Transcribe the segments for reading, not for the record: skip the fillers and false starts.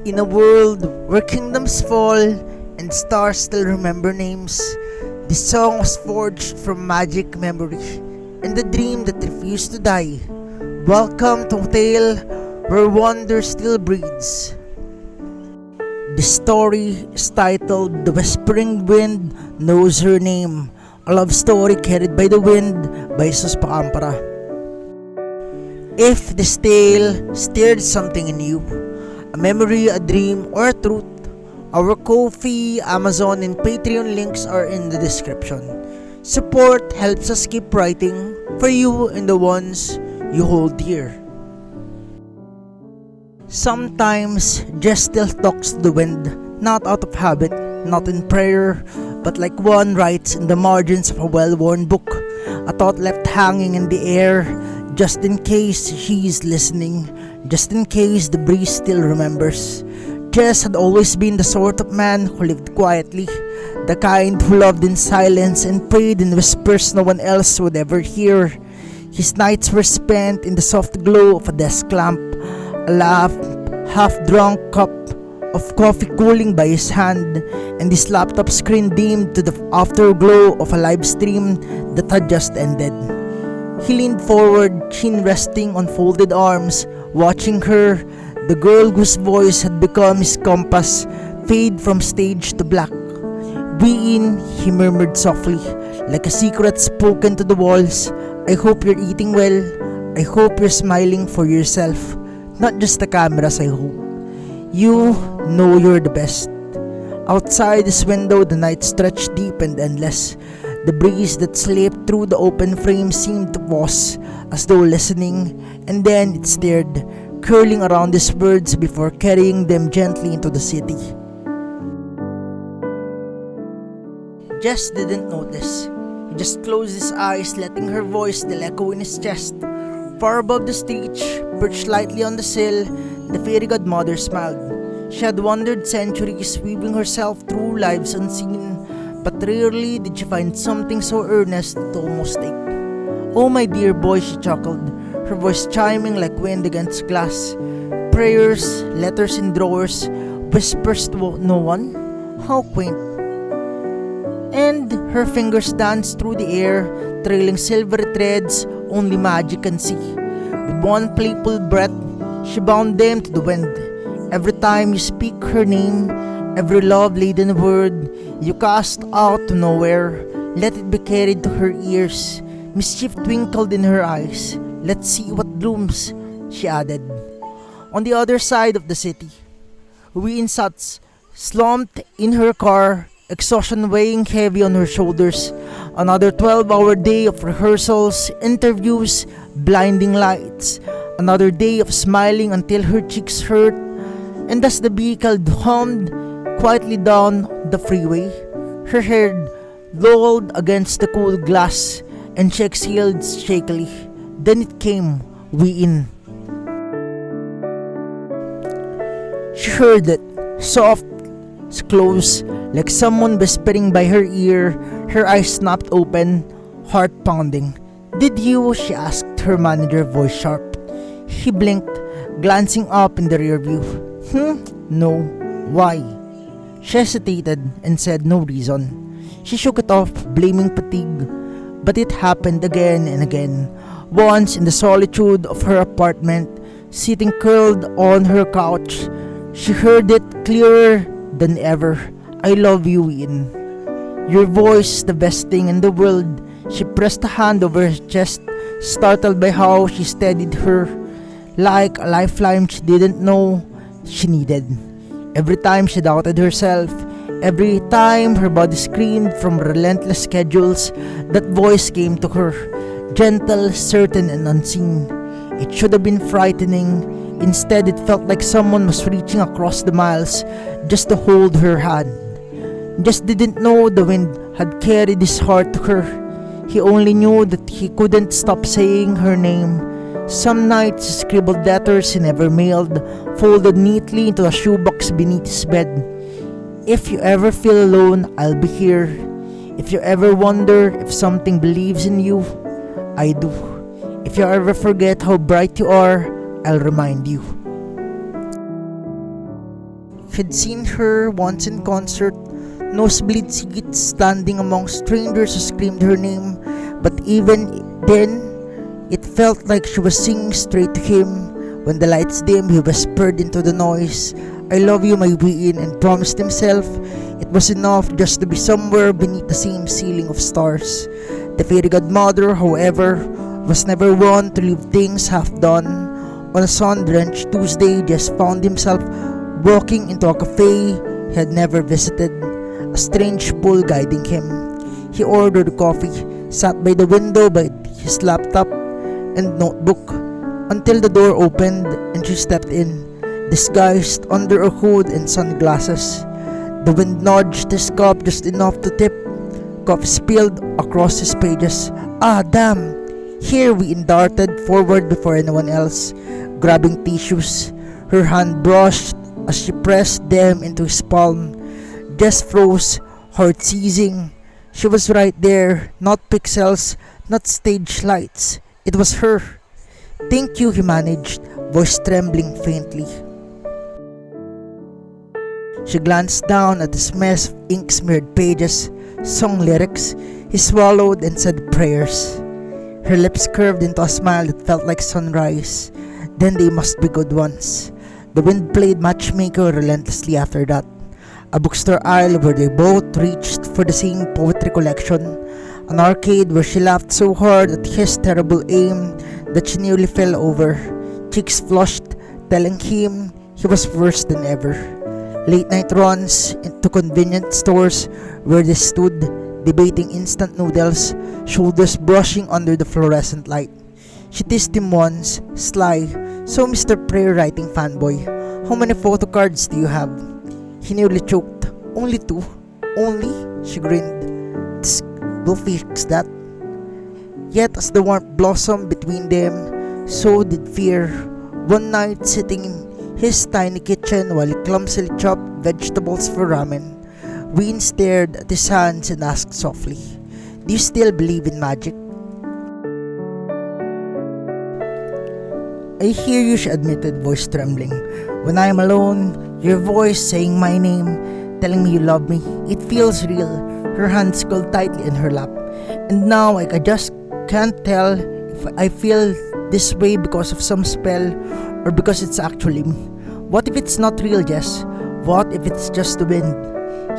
In a world where kingdoms fall and stars still remember names, this song was forged from magic memory and the dream that refused to die. Welcome to a tale where wonder still breathes. The story is titled The Whispering Wind Knows Her Name, a love story carried by the wind by Jesus Pacampara. If this tale stirred something in you, a memory, a dream, or a truth, our Ko-fi, Amazon, and Patreon links are in the description. Support helps us keep writing for you and the ones you hold dear. Sometimes Jess still talks to the wind, not out of habit, not in prayer, but like one writes in the margins of a well-worn book, a thought left hanging in the air, just in case she's listening, just in case the breeze still remembers. Jess had always been the sort of man who lived quietly, the kind who loved in silence and prayed in whispers no one else would ever hear. His nights were spent in the soft glow of a desk lamp, a half-drunk cup of coffee cooling by his hand, and his laptop screen dimmed to the afterglow of a live stream that had just ended. He leaned forward, chin resting on folded arms, watching her, the girl whose voice had become his compass, fade from stage to black. Wheein, he murmured softly, like a secret spoken to the walls. I hope you're eating well. I hope you're smiling for yourself. Not just the cameras, I hope. You know you're the best. Outside his window, the night stretched deep and endless. The breeze that slipped through the open frame seemed to pause, as though listening, and then it stirred, curling around his words before carrying them gently into the city. Jess didn't notice. He just closed his eyes, letting her voice still echo in his chest. Far above the stage, perched lightly on the sill, the fairy godmother smiled. She had wandered centuries, weaving herself through lives unseen, but rarely did she find something so earnest to almost take. Oh my dear boy, she chuckled, her voice chiming like wind against glass. Prayers, letters in drawers, whispers to no one? How quaint. And her fingers danced through the air, trailing silvery threads only magic can see. With one playful breath, she bound them to the wind. Every time you speak her name, every love-laden word you cast out to nowhere, let it be carried to her ears. Mischief twinkled in her eyes. Let's see what blooms, she added. On the other side of the city, Wheein sat slumped in her car, exhaustion weighing heavy on her shoulders. Another 12-hour day of rehearsals, interviews, blinding lights. Another day of smiling until her cheeks hurt. And as the vehicle hummed quietly down the freeway, her head lolled against the cool glass, and she exhaled shakily. Then it came, Wheein. She heard it, soft, close, like someone whispering by her ear. Her eyes snapped open, heart pounding. Did you? She asked, her manager voice sharp. He blinked, glancing up in the rear view. No. Why? She hesitated and said no reason. She shook it off, blaming fatigue. But it happened again and again. Once in the solitude of her apartment, sitting curled on her couch, she heard it clearer than ever. I love you, Wheein. Your voice is the best thing in the world. She pressed a hand over her chest, startled by how she steadied her, like a lifeline she didn't know she needed. Every time she doubted herself, every time her body screamed from relentless schedules, that voice came to her, gentle, certain, and unseen. It should have been frightening. Instead, it felt like someone was reaching across the miles just to hold her hand. Just didn't know the wind had carried his heart to her. He only knew that he couldn't stop saying her name. Some nights he scribbled letters he never mailed, folded neatly into a shoebox beneath his bed. If you ever feel alone, I'll be here. If you ever wonder if something believes in you, I do. If you ever forget how bright you are, I'll remind you. He'd seen her once in concert, nosebleed seats, standing among strangers who screamed her name, but even then, it felt like she was singing straight to him. When the lights dimmed, he whispered into the noise, "I love you, my Wheein," and promised himself it was enough just to be somewhere beneath the same ceiling of stars. The fairy godmother, however, was never one to leave things half done. On a sun-drenched Tuesday, Jess found himself walking into a cafe he had never visited, a strange pull guiding him. He ordered coffee, sat by the window by his laptop and notebook until the door opened and she stepped in, disguised under a hood and sunglasses. The wind nudged his cup just enough to tip. Coffee spilled across his pages. "Ah, damn!" Here Wheein darted forward before anyone else, grabbing tissues. Her hand brushed as she pressed them into his palm. Jess froze, heart seizing. She was right there, not pixels, not stage lights. It was her. "Thank you," he managed, voice trembling faintly. She glanced down at his mess of ink-smeared pages, song lyrics. He swallowed and said prayers. Her lips curved into a smile that felt like sunrise. Then they must be good ones. The wind played matchmaker relentlessly after that. A bookstore aisle where they both reached for the same poetry collection. An arcade where she laughed so hard at his terrible aim that she nearly fell over, cheeks flushed, telling him he was worse than ever. Late night runs into convenience stores where they stood, debating instant noodles, shoulders brushing under the fluorescent light. She teased him once, sly, "So Mr. Prayer Writing fanboy, how many photo cards do you have?" He nearly choked. "Only 2. "Only?" She grinned. "Tsk, we'll fix that." Yet as the warmth blossomed between them, so did fear. One night, sitting in his tiny kitchen while he clumsily chopped vegetables for ramen, Wheein stared at his hands and asked softly, "Do you still believe in magic?" "I hear you," she admitted, voice trembling. "When I am alone, your voice saying my name, telling me you love me, it feels real." Her hands curled tightly in her lap. "And now I just can't tell if I feel this way because of some spell or because it's actually me. What if it's not real, Jess? What if it's just the wind?"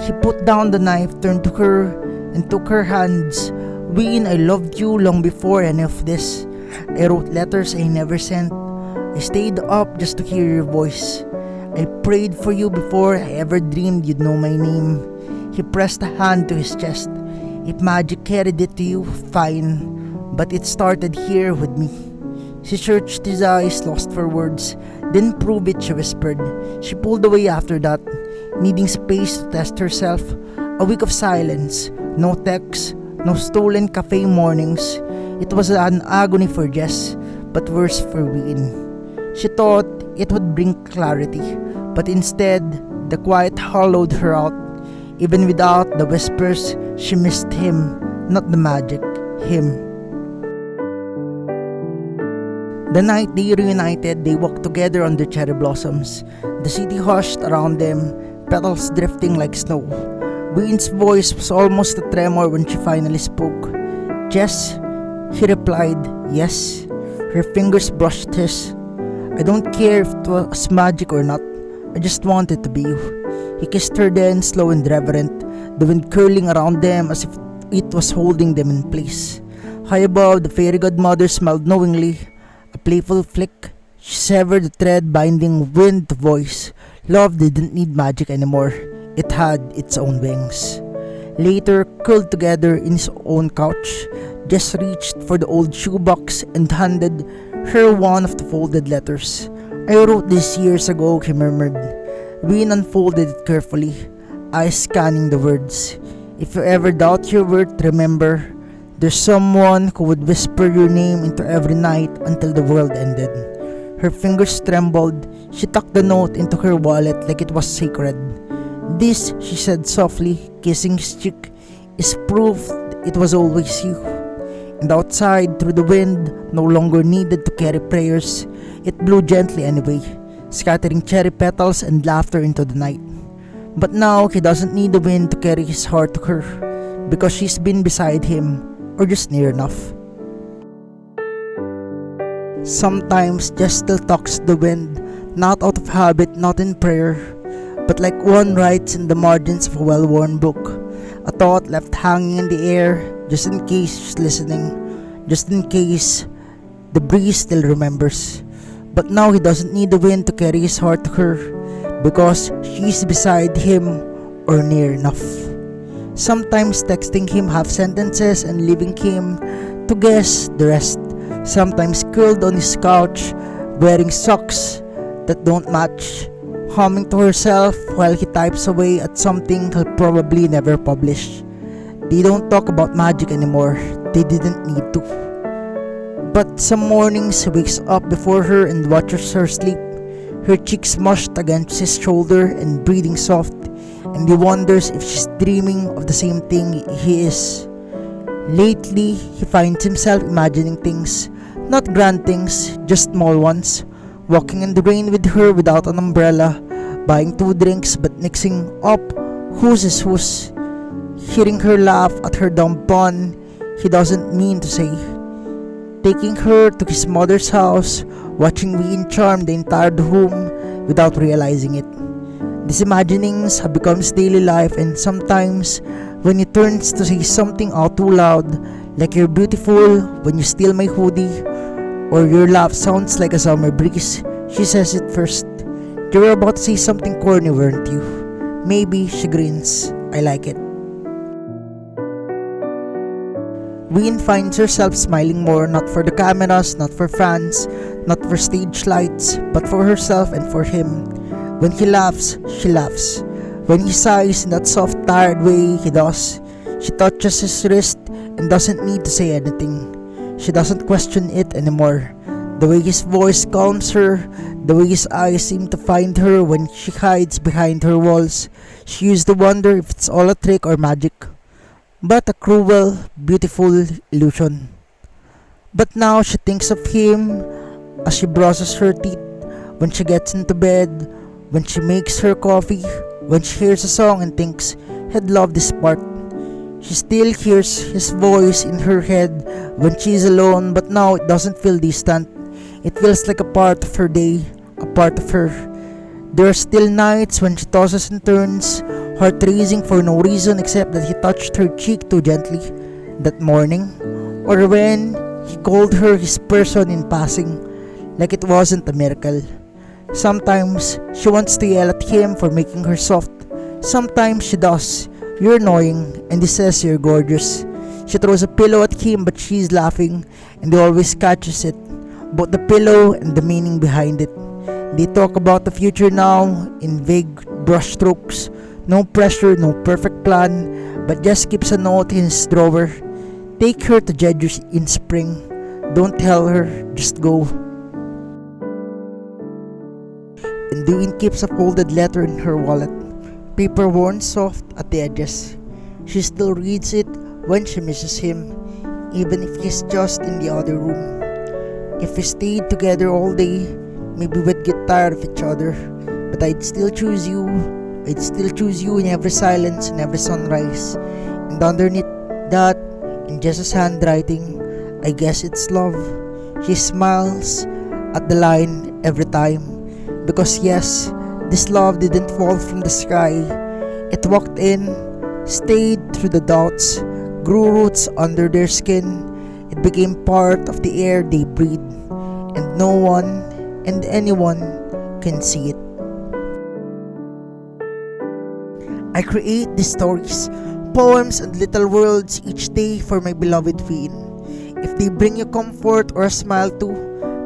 He put down the knife, turned to her, and took her hands. "Wheein, I loved you long before any of this. I wrote letters I never sent. I stayed up just to hear your voice. I prayed for you before I ever dreamed you'd know my name." He pressed a hand to his chest. "If magic carried it to you, fine. But it started here with me." She searched his eyes, lost for words. "Then prove it," she whispered. She pulled away after that, needing space to test herself. A week of silence. No texts, no stolen cafe mornings. It was an agony for Jess, but worse for Wheein. She thought it would bring clarity, but instead, the quiet hollowed her out. Even without the whispers, she missed him, not the magic, him. The night they reunited, they walked together under cherry blossoms. The city hushed around them, petals drifting like snow. Wheein's voice was almost a tremor when she finally spoke. "Jess?" He replied, "Yes." Her fingers brushed his. "I don't care if it was magic or not. I just wanted to be you." He kissed her then, slow and reverent, the wind curling around them as if it was holding them in place. High above, the fairy godmother smiled knowingly. A playful flick. She severed the thread binding wind to voice. Love didn't need magic anymore. It had its own wings. Later, curled together in his own couch, Jess reached for the old shoebox and handed her one of the folded letters. "I wrote this years ago," he murmured. Wheein unfolded it carefully, eyes scanning the words. "If you ever doubt your worth, remember, there's someone who would whisper your name into every night until the world ended." Her fingers trembled. She tucked the note into her wallet like it was sacred. "This," she said softly, kissing his cheek, "is proof it was always you." And outside, through the wind, no longer needed to carry prayers. It blew gently anyway, scattering cherry petals and laughter into the night. But now he doesn't need the wind to carry his heart to her, because she's been beside him, or just near enough. Sometimes Jess still talks to the wind, not out of habit, not in prayer, but like one writes in the margins of a well-worn book, a thought left hanging in the air, just in case she's listening, just in case the breeze still remembers. But now he doesn't need the wind to carry his heart to her, because she's beside him or near enough. Sometimes texting him half sentences and leaving him to guess the rest. Sometimes curled on his couch, wearing socks that don't match, humming to herself while he types away at something he'll probably never publish. They don't talk about magic anymore. They didn't need to. But some mornings he wakes up before her and watches her sleep, her cheeks mushed against his shoulder and breathing soft, and he wonders if she's dreaming of the same thing he is. Lately, he finds himself imagining things, not grand things, just small ones. Walking in the rain with her without an umbrella, buying 2 drinks but mixing up whose is whose, hearing her laugh at her dumb pun he doesn't mean to say, taking her to his mother's house, watching Wheein charm the entire home without realizing it. These imaginings have become his daily life, and sometimes when he turns to say something out too loud, like "you're beautiful" when you steal my hoodie, or "your laugh sounds like a summer breeze," she says it first. "You were about to say something corny, weren't you?" Maybe she grins. I like it. Wheein finds herself smiling more, not for the cameras, not for fans, not for stage lights, but for herself and for him. When he laughs, she laughs. When he sighs in that soft, tired way he does, she touches his wrist and doesn't need to say anything. She doesn't question it anymore. The way his voice calms her, the way his eyes seem to find her when she hides behind her walls, she used to wonder if it's all a trick or magic. But a cruel, beautiful illusion. But now she thinks of him as she brushes her teeth, when she gets into bed, when she makes her coffee, when she hears a song and thinks, "I'd love this part." She still hears his voice in her head when she's alone, but now it doesn't feel distant. It feels like a part of her day, a part of her. There are still nights when she tosses and turns, heart racing for no reason except that he touched her cheek too gently that morning, or when he called her his person in passing, like it wasn't a miracle. Sometimes she wants to yell at him for making her soft. Sometimes she does. "You're annoying," and he says, "You're gorgeous." She throws a pillow at him, but she's laughing, and he always catches it, both the pillow and the meaning behind it. They talk about the future now in vague brushstrokes. No pressure, no perfect plan, but just keeps a note in his drawer. "Take her to Jeju in spring. Don't tell her, just go." And Wheein keeps a folded letter in her wallet, paper worn soft at the edges. She still reads it when she misses him, even if he's just in the other room. If we stayed together all day, maybe we'd get tired of each other, but I'd still choose you. I'd still choose you in every silence and every sunrise. And underneath that, in Jess's handwriting, I guess it's love. She smiles at the line every time. Because yes, this love didn't fall from the sky. It walked in, stayed through the doubts, grew roots under their skin. It became part of the air they breathe. And no one and anyone can see it. I create these stories, poems and little worlds each day for my beloved Wheein. If they bring you comfort or a smile too,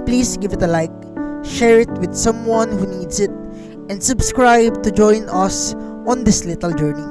please give it a like, share it with someone who needs it, and subscribe to join us on this little journey.